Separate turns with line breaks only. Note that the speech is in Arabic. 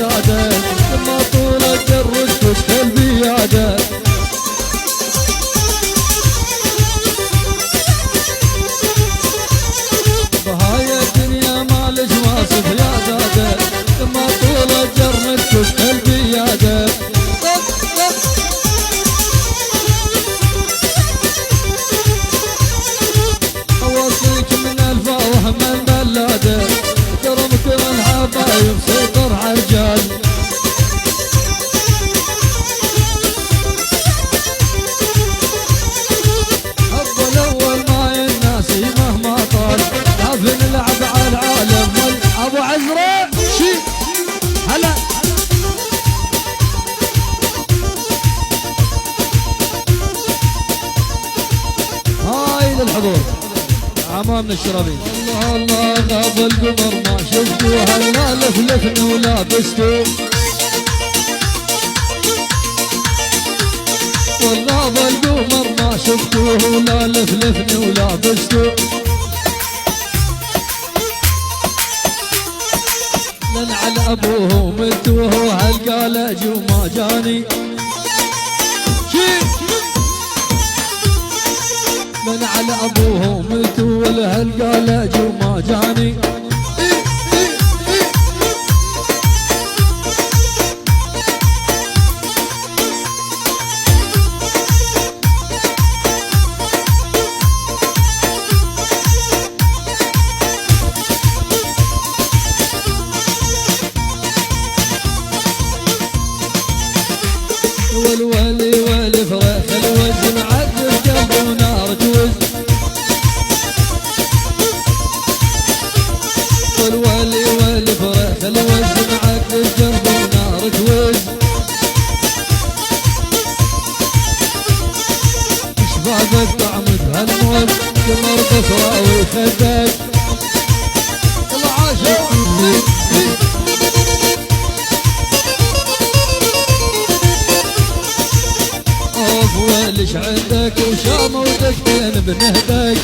زادت لما طول الجر تشكل بياده بهاي الدنيا مالج واصف يا زادت لما طول الجر تشكل بياده اوصيك من الفوح من بلاده كرمك والحبايب سطر عرجال حب الاول ما يناسي مهما طال عافن نلعب على العالم ابو عزرا شي هلا هاي للحضور عمامنا الشرابين الله الله غاب القمر ما شفتو هلا لفلفني ولابستو والغاب القمر ما شفتو لا لفلفني ولابستو لن على ابوه وملتوه هالقالج وما جاني من على ابوه وملته ولهالقالج وما جاني والولي والفريخ الوزن عذب قلبي ونار جوز والولي والفريخ الوزن عذب قلبي ونار جوز شبابك طعم بهالموت قمر بصراوي خدك العاشق ولش عندك وشام ودكتين بنهدك